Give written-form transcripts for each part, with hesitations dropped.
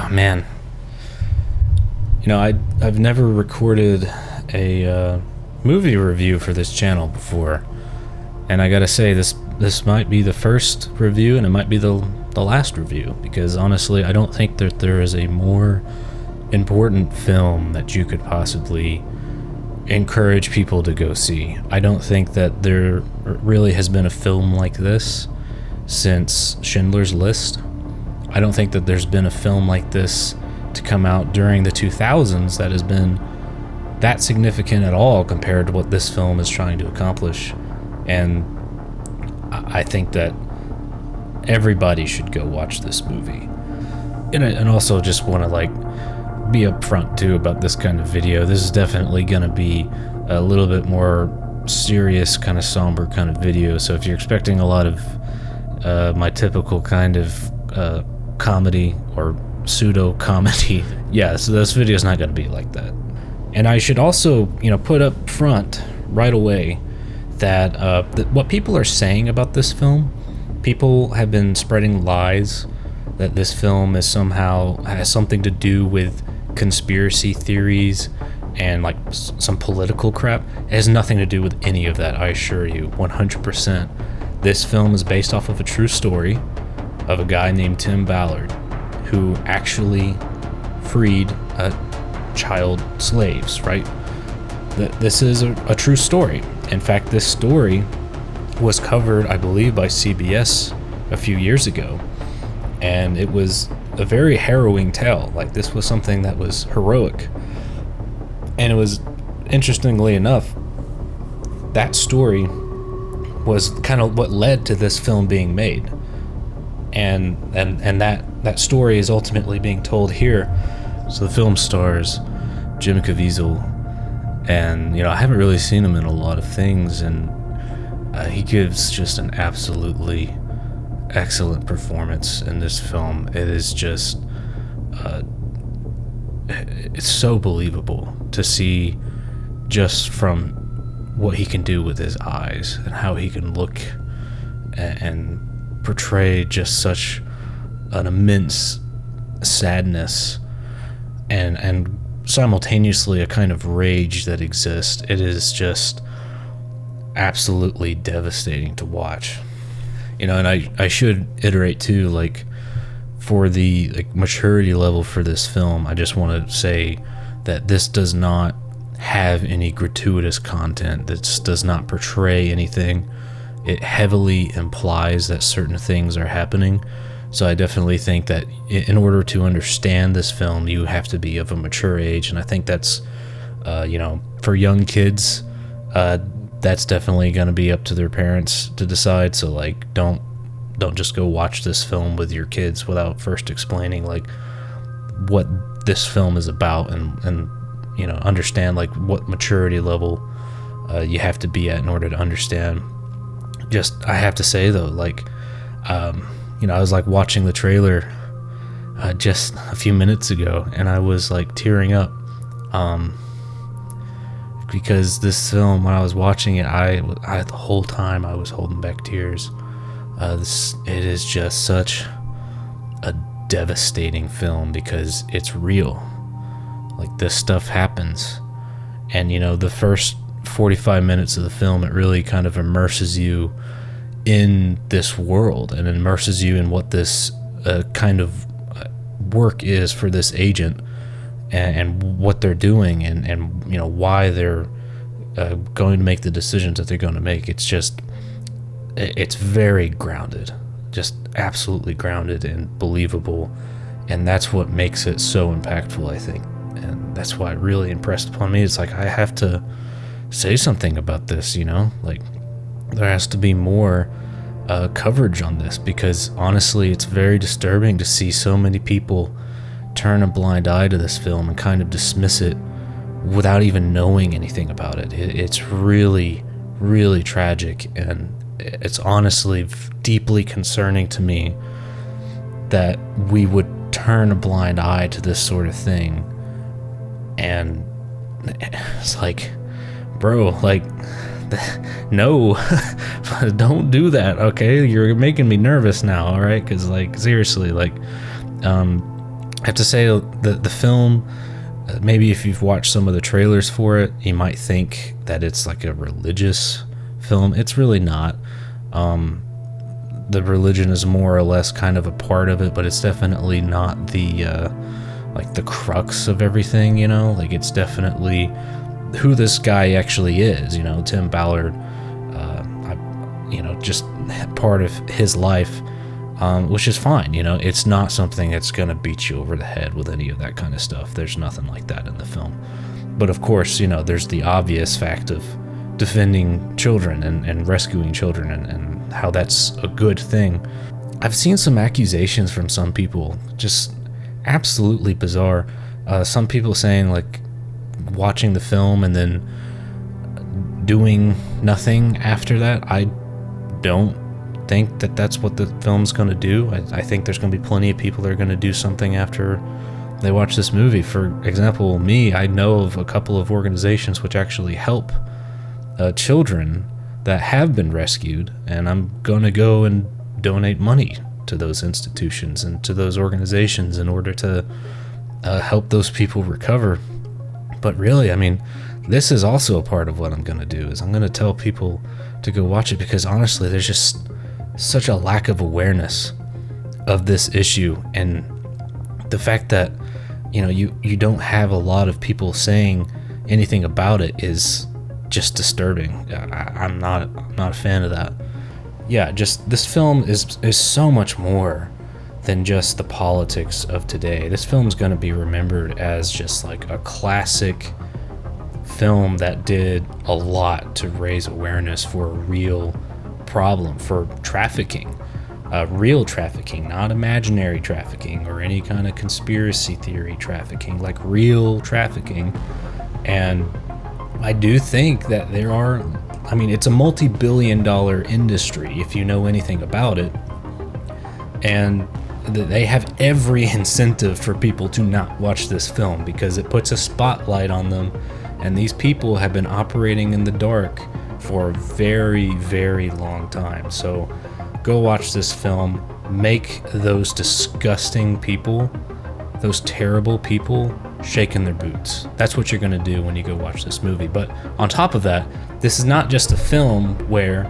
Man, I've never recorded a movie review for this channel before, and I gotta say this might be the first review, and it might be the last review, because honestly, I don't think that there is a more important film that you could possibly encourage people to go see. I don't think that there really has been a film like this since Schindler's List. I don't think that there's been a film like this to come out during the 2000s that has been that significant at all compared to what this film is trying to accomplish. And I think that everybody should go watch this movie. And also just want to be upfront too about this kind of video. This is definitely going to be a little bit more serious, kind of somber kind of video. So if you're expecting a lot of my typical kind of comedy or pseudo comedy, yeah, so this video is not going to be like that. And I should also, put up front right away that what people are saying about this film, people have been spreading lies that this film is somehow has something to do with conspiracy theories and some political crap. It has nothing to do with any of that, I assure you, 100%. This film is based off of a true story of a guy named Tim Ballard who actually freed child slaves, right? This is a true story. In fact, this story was covered, I believe, by CBS a few years ago, and it was a very harrowing tale. This was something that was heroic. And it was, interestingly enough, that story was kind of what led to this film being made. And that story is ultimately being told here. So the film stars Jim Caviezel, and I haven't really seen him in a lot of things, and he gives just an absolutely excellent performance in this film. It is just it's so believable to see, just from what he can do with his eyes and how he can look and portray just such an immense sadness and simultaneously a kind of rage that exists. It is just absolutely devastating to watch. And I should iterate too, for the maturity level for this film, I just want to say that this does not have any gratuitous content. This does not portray anything. It heavily implies that certain things are happening. So I definitely think that in order to understand this film, you have to be of a mature age. And I think that's, for young kids, that's definitely going to be up to their parents to decide. So don't just go watch this film with your kids without first explaining what this film is about and understand what maturity level you have to be at in order to understand. Just, I have to say though, I was watching the trailer just a few minutes ago, and I was tearing up because this film, when I was watching it, I the whole time I was holding back tears. It is just such a devastating film because it's real. This stuff happens, and the first 45 minutes of the film, it really kind of immerses you in this world and immerses you in what this kind of work is for this agent and what they're doing and why they're going to make the decisions that they're going to make. It's very grounded, just absolutely grounded and believable, and that's what makes it so impactful, I think. And that's why it really impressed upon me. It's I have to say something about this, there has to be more coverage on this, because honestly, it's very disturbing to see so many people turn a blind eye to this film and kind of dismiss it without even knowing anything about it. It's really, really tragic, and it's honestly deeply concerning to me that we would turn a blind eye to this sort of thing. And it's bro, no, don't do that, okay? You're making me nervous now, all right? Because seriously, I have to say the film, maybe if you've watched some of the trailers for it, you might think that it's like a religious film. It's really not. The religion is more or less kind of a part of it, but it's definitely not the like the crux of everything, you know? Like, it's definitely who this guy actually is, you know, Tim Ballard, just part of his life, which is fine, you know? It's not something that's gonna beat you over the head with any of that kind of stuff. There's nothing like that in the film. But of course, you know, there's the obvious fact of defending children and rescuing children and how that's a good thing. I've seen some accusations from some people, just absolutely bizarre. Some people saying, like, watching the film and then doing nothing after that. I don't think that that's what the film's going to do. I think there's going to be plenty of people that are going to do something after they watch this movie. For example, me, I know of a couple of organizations which actually help children that have been rescued, and I'm going to go and donate money to those institutions and to those organizations in order to help those people recover. But really, I mean, this is also a part of what I'm going to do, is I'm going to tell people to go watch it, because honestly, there's just such a lack of awareness of this issue, and the fact that, you know, you don't have a lot of people saying anything about it is just disturbing. I'm not a fan of that. Yeah, just this film is so much more than just the politics of today. This film's going to be remembered as just like a classic film that did a lot to raise awareness for a real problem, for trafficking, real trafficking, not imaginary trafficking or any kind of conspiracy theory trafficking, like real trafficking. And I do think that there are, I mean, it's a multi-billion-dollar industry if you know anything about it, and they have every incentive for people to not watch this film because it puts a spotlight on them, and these people have been operating in the dark for a very, very long time. So go watch this film, make those disgusting people, those terrible people, shake in their boots. That's what you're going to do when you go watch this movie. But on top of that, this is not just a film where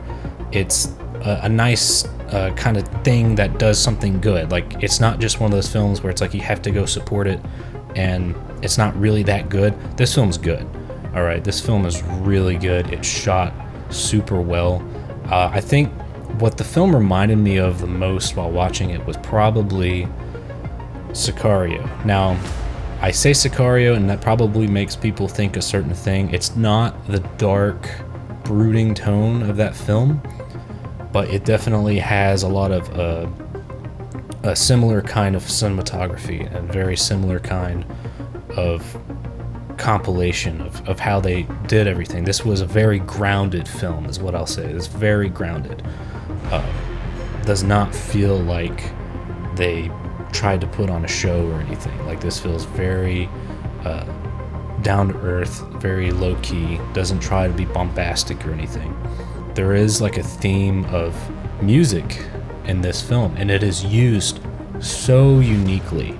it's a nice kind of thing that does something good. Like, it's not just one of those films where it's like you have to go support it and it's not really that good. This film's good. All right, this film is really good. It's shot super well. I think what the film reminded me of the most while watching it was probably Sicario. Now, I say Sicario, and that probably makes people think a certain thing. It's not the dark, brooding tone of that film, but it definitely has a lot of a similar kind of cinematography and very similar kind of compilation of how they did everything. This was a very grounded film, is what I'll say. It's very grounded. Does not feel like they tried to put on a show or anything. Like, this feels very down to earth, very low key, doesn't try to be bombastic or anything. There is like a theme of music in this film, and it is used so uniquely.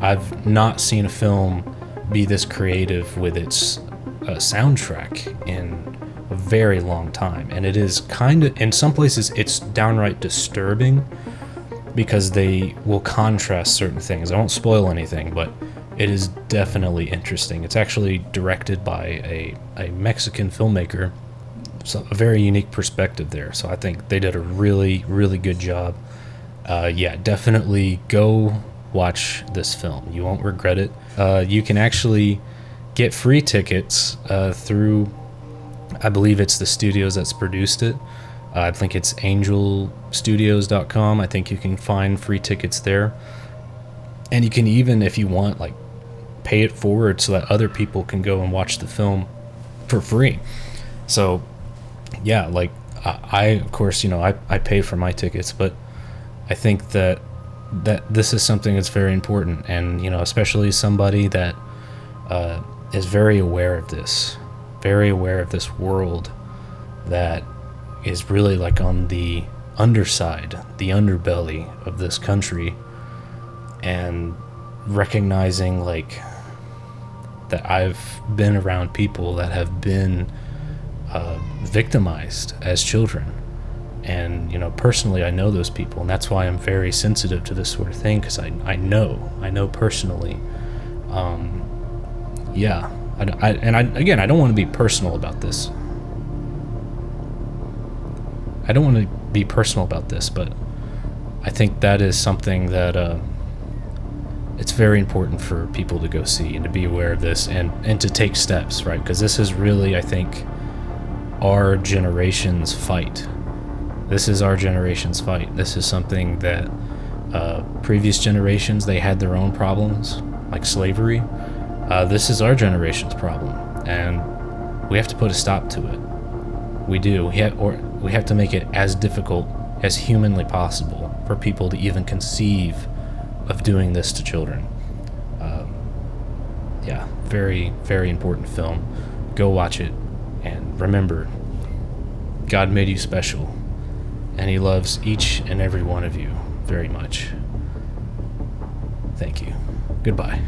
I've not seen a film be this creative with its soundtrack in a very long time, and it is kind of, in some places it's downright disturbing because they will contrast certain things. I won't spoil anything, but it is definitely interesting. It's actually directed by a Mexican filmmaker, so a very unique perspective there. So I think they did a really, really good job. Yeah, definitely go watch this film. You won't regret it. You can actually get free tickets through, I believe it's the studios that's produced it. I think it's angelstudios.com. I think you can find free tickets there. And you can even, if you want, like, pay it forward so that other people can go and watch the film for free. So, yeah, like, I of course, you know, I pay for my tickets, but I think that this is something that's very important. And, you know, especially somebody that is very aware of this world that is really like on the underside, the underbelly of this country, and recognizing like that I've been around people that have been victimized as children, and personally I know those people, and that's why I'm very sensitive to this sort of thing, because I know personally. Yeah, I don't want to be personal about this. I don't want to be personal about this, but I think that is something that it's very important for people to go see and to be aware of this, and to take steps, right? Because this is really, I think, our generation's fight. This is our generation's fight. This is something that previous generations, they had their own problems, like slavery. This is our generation's problem, and we have to put a stop to it. We do. We have to make it as difficult as humanly possible for people to even conceive of doing this to children. Yeah, very, very important film. Go watch it, and remember, God made you special, and He loves each and every one of you very much. Thank you. Goodbye.